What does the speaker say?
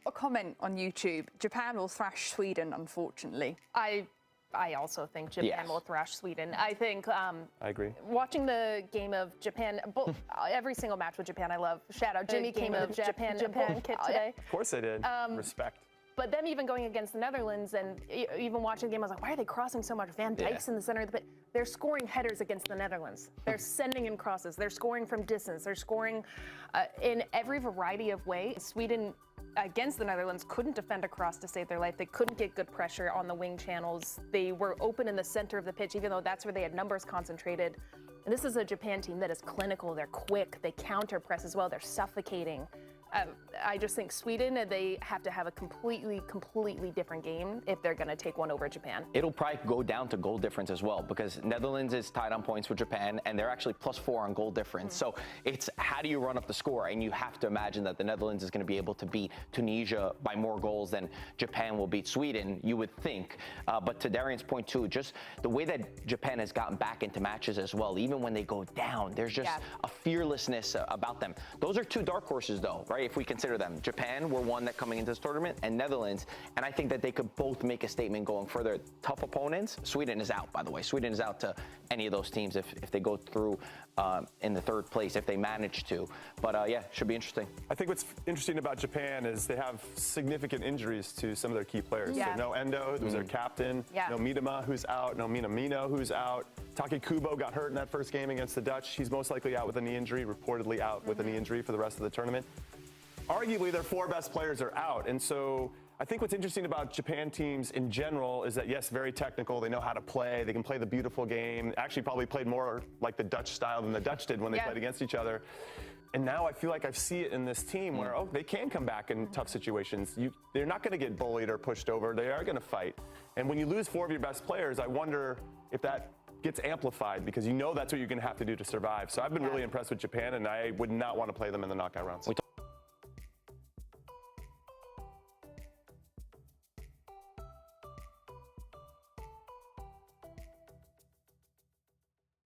a comment on YouTube. Japan will thrash Sweden, unfortunately. I also think Japan will thrash Sweden. I think I agree. Watching the game of Japan, every single match with Japan I love. Shout out Jimmy came of Japan kit today. Of course I did. Respect. But them even going against the Netherlands and even watching the game, I was like, why are they crossing so much? Van Dijk's in the center of the pit. They're scoring headers against the Netherlands. They're sending in crosses. They're scoring from distance. They're scoring in every variety of way. Sweden against the Netherlands couldn't defend a cross to save their life. They couldn't get good pressure on the wing channels. They were open in the center of the pitch, even though that's where they had numbers concentrated. And this is a Japan team that is clinical. They're quick. They counter press as well. They're suffocating. I just think Sweden, they have to have a completely different game if they're going to take one over Japan. It'll probably go down to goal difference as well, because Netherlands is tied on points with Japan, and they're actually +4 on goal difference. So it's how do you run up the score? And you have to imagine that the Netherlands is going to be able to beat Tunisia by more goals than Japan will beat Sweden, you would think. But to Darian's point too, just the way that Japan has gotten back into matches as well, even when they go down, there's just a fearlessness about them. Those are two dark horses though, right? If we consider them. Japan were one that coming into this tournament, and Netherlands, and I think that they could both make a statement going further. Tough opponents. Sweden is out, by the way. Sweden is out to any of those teams if they go through in the third place, if they manage to. But yeah, should be interesting. I think what's interesting about Japan is they have significant injuries to some of their key players. So no Endo, who's their captain. No Mitama, who's out. No Minamino, who's out. Take Kubo got hurt in that first game against the Dutch. He's most likely out with a knee injury, reportedly out with a knee injury for the rest of the tournament. Arguably, their 4 best players are out. And so I think what's interesting about Japan teams in general is that, yes, very technical. They know how to play. They can play the beautiful game. Actually, probably played more like the Dutch style than the Dutch did when they played against each other. And now I feel like I see it in this team where, they can come back in tough situations. They're not going to get bullied or pushed over. They are going to fight. And when you lose 4 of your best players, I wonder if that gets amplified, because you know that's what you're going to have to do to survive. So I've been really impressed with Japan, and I would not want to play them in the knockout rounds.